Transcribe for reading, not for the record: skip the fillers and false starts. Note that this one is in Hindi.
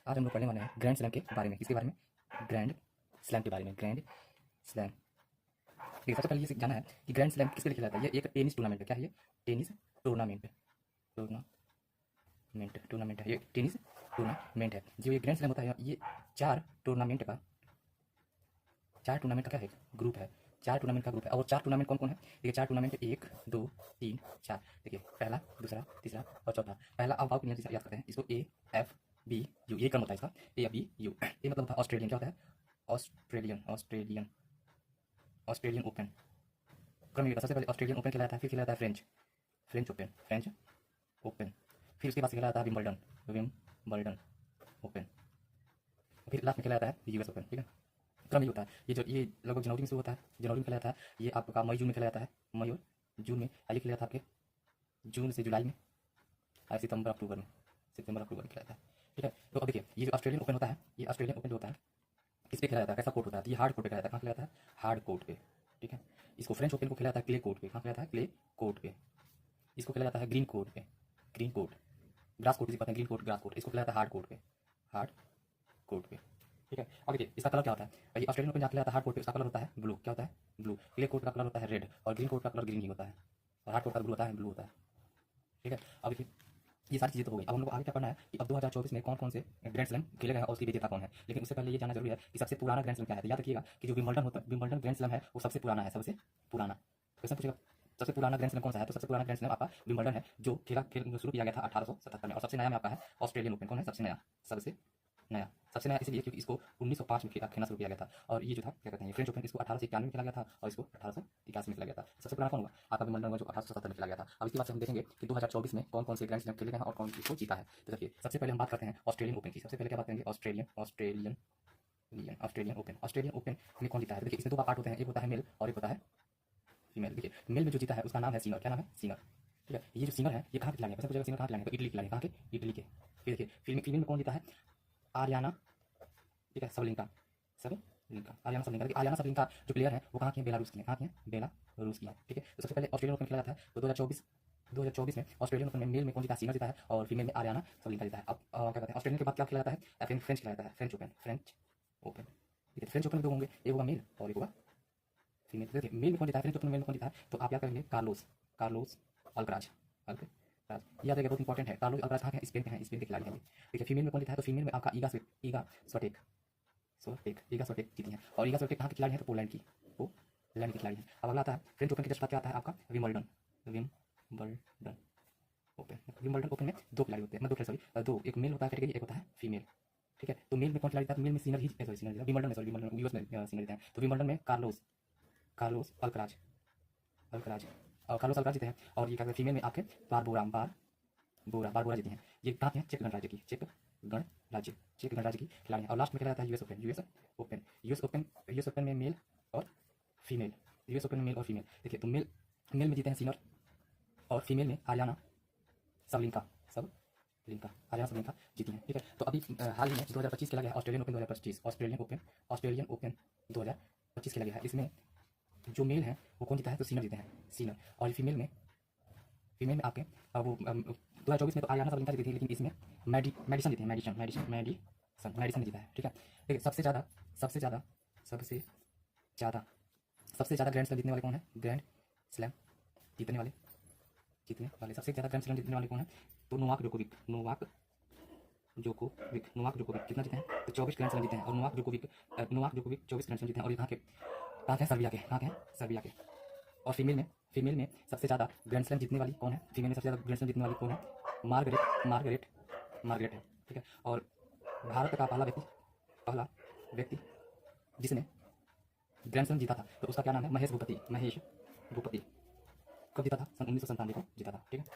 आज हम लोग पढ़ने वाले हैं ग्रैंड स्लैम के बारे में। किसके बारे में? ग्रैंड स्लैम के बारे में। Grand slam. देखिए, सबसे पहले ये जाना है कि ग्रैंड स्लैम किसके लिए खेला जाता है। ये एक टेनिस टूर्नामेंट है। क्या है ये? टेनिस टूर्नामेंट टूर्नामेंट है। ये टेनिस टूर्नामेंट है। जो ये ग्रैंड स्लैम होता है, ये चार टूर्नामेंट का क्या है? ग्रुप है। चार टूर्नामेंट का ग्रुप है। और चार टूर्नामेंट कौन कौन है? देखिए, चार टूर्नामेंट 1 2 3 4। देखिए, पहला, दूसरा, तीसरा और चौथा। पहला अब आओ नियम याद करते हैं इसको। ए एफ बी यू, ये क्रम होता है इसका। A F B U. ये मतलब होता है ऑस्ट्रेलियन। क्या होता है? Australian open. क्रम ये होता है, सबसे पहले ऑस्ट्रेलियन ओपन खिलाता है, फिर खिलाता है फ्रेंच ओपन। फिर उसके बाद से खिलाता है विम्बलडन ओपन। फिर लास्ट में खिलाता है यूएस ओपन। ठीक है, क्रम ये होता है। ये लगभग जनवरी में शुरू होता है। जनवरी में खेला जाता है। ये आपका मई जून में खेला जाता है। मई और जून में। ये खेला जाता है आपके जून से जुलाई में। और सितंबर अक्टूबर में खेला जाता है। ठीक है, तो अब देखिए, ये जो ऑस्ट्रेलियन ओपन होता है, ये ऑस्ट्रेलियन ओपन जो होता है किस पे खेला जाता है? कैसा कोर्ट होता है? तो ये हार्ड कोर्ट पे खेला जाता है। कहाँ खेला जाता है? हार्ड कोर्ट पे। ठीक है, इसको फ्रेंच ओपन को खेला जाता है क्ले कोर्ट पे। कहाँ खेला जाता है? क्ले कोर्ट पे। इसको खेला जाता है ग्रीन कोर्ट पे। ग्रीन कोर्ट, ग्रास कोर्ट जिसे कहते हैं। Green court, grass court. इसको खेला जाता है हार्ड कोर्ट पे। हार्ड कोर्ट पे। ठीक है, अब देखिए इसका कलर क्या होता है। ये ऑस्ट्रेलियन ओपन जहाँ खेला जाता है हार्ड कोर्ट पे, उसका कलर होता है ब्लू। क्या होता है? ब्लू। क्ले कोर्ट का कलर होता है रेड। और ग्रीन कोर्ट का कलर ग्रीन ही होता है। और हार्ड कोर्ट का ब्लू होता है। ठीक है, अब देखिए ये सारी चीज़ें तो हो गई। अब हम लोग को आगे क्या करना है कि अब 2024 में कौन कौन से ग्रैंड स्लैम खेले गए हैं और उसकी विजेता कौन है। लेकिन उससे पहले ये जानना जरूरी है कि सबसे पुराना ग्रैंड स्लैम क्या है। तो याद रखिएगा कि जो विंबलडन ग्रैंड स्लैम है वो सबसे पुराना है। सबसे पुराना क्वेश्चन पूछेगा, सबसे पुराना ग्रैंड स्लैम कौन सा है? तो सबसे पुराना ग्रैंड स्लैम आपका विंबलडन है, जो खेल शुरू किया गया था 1877 में। और सबसे नया में आपका है ऑस्ट्रेलियन ओपन। कौन है सबसे नया? सबसे नया इसलिए क्योंकि इसको 1905 में खेलना शुरू किया गया था। और ये जो था क्या कहते हैं, फ्रेंच ओपन, इसको 1891 में खेला गया था और इसको 1881 में खेला गया था। सबसे पुराना कौन होगा? आपका विंबलडन जो 1877 में खेला गया था। अब इसके बाद से हम देखेंगे कि 2024 में कौन कौन से ग्रैंड स्लैम खेले गए हैं और कौन इसको जीता है। तो देखिए, सबसे पहले हम बात करते हैं ऑस्ट्रेलियन ओपन की। सबसे पहले क्या बात करेंगे? ऑस्ट्रेलियन ओपन में कौन जीता है? देखिए, इसमें दो पार्ट होते हैं, एक होता है मेल और एक होता है फीमेल। देखिए, मेल में जो जीता है उसका नाम है सिंगर। क्या नाम है? सिंगर। ठीक है, ये जो सिंगर है ये कहाँ खिलाड़ी है? पूछेगा सिंगर कहाँ खिलाड़ी है? तो इटली खिलाड़ी। कहाँ के? इटली के। फिर देखिए, फीमेल में कौन जीता है? आर्याना। ठीक है, आर्याना सबलिंका। आर्याना सबलिंका जो प्लेयर है वो कहाँ की है? बेलारूस की है। कहाँ की है? बेलारूस की है। ठीक है, तो सबसे पहले ऑस्ट्रेलियन ओपन खेला जाता है। तो 2024 में ऑस्ट्रेलियन ओपन में मेल में कौन जीता है? सिंगर जीता है। और फीमेल में आर्याना सबलिंका जीता है। अब क्या कहते हैं, ऑस्ट्रेलियन के बाद क्या खेला जाता है? फ्रेंच खेला जाता है। French open. ठीक है, फ्रेंच ओपन में दो होंगे, एक होगा मेल और एक होगा फीमेल। देखिए, मेल में कौन जीता है? फ्रेंच ओपन में कौन जीता है? तो आप क्या करेंगे? Carlos Alcaraz. याद रखिएगा, बहुत इंपॉर्टेंट है। कार्लोस अल्कराज कहाँ के हैं? स्पेन के हैं। स्पेन के खिलाड़ी हैं। देखिए, फीमेल में कौन जीता है? तो फीमेल में आपका ईगा स्विटेक जीती हैं। और ईगा स्विटेक कहाँ की खिलाड़ी है? तो पोलैंड की खिलाड़ी है। अब अगला आता है फ्रेंच ओपन के जस्ट बाद क्या आता है आपका? Wimbledon open. विंबलडन ओपन में दो खिलाड़ी होते हैं, दो, एक मेल होता है कैटेगरी, एक होता है फीमेल। ठीक है, तो मेल में कौन खिलाड़ी था? मेल में सिंगर विंबलडन यूएस में सिंगर जीते हैं। तो विंबलडन में कार्लोस अल्कराज और कार्लोस अल्कराज जीते हैं। और ये क्या कहते हैं, फीमेल में आपके बारबोरा जीते हैं। ये कहाँ के हैं? चेक गणराज्य की खिलाड़ी हैं। और लास्ट में खेला जाता है यूएस ओपन में मेल और फीमेल। देखिए, तो मेल में जीते हैं सिनर और फीमेल में आर्याना सबलिंका जीती हैं। ठीक है, तो अभी हाल ही में 2025 खेला गया है ऑस्ट्रेलियन ओपन 2025। ऑस्ट्रेलियन ओपन 2025 खेला गया है। इसमें जो मेल है वो कौन जीता है? तो सिनर जीते हैं। और फीमेल में आपके वो 2024 में तो आर्याना सबलिंका जीती थी, लेकिन इसमें मेडिसन जीते हैं। मेडिसन जीता है। ठीक है, देखिए, सबसे ज़्यादा ग्रैंड स्लैम जीतने वाले कौन है? ग्रैंड स्लैम जीतने वाले सबसे ज़्यादा ग्रैंड स्लैम जीतने वाले कौन है? तो नोवाक जोकोविक कितना जीते हैं? तो 24 ग्रैंड स्लैम जीते हैं। और नोवाक जोकोविक 24 ग्रैंड स्लैम जीते हैं। और ये कहाँ के? सर्बिया के। और फीमेल में सबसे ज़्यादा ग्रैंड स्लैम जीतने वाली कौन है? मार्गरेट है। ठीक है, और भारत का पहला व्यक्ति जिसने ग्रैंड स्लैम जीता था, तो उसका क्या नाम है? महेश भूपति। कब जीता था? सन 1997 को जीता था। ठीक है,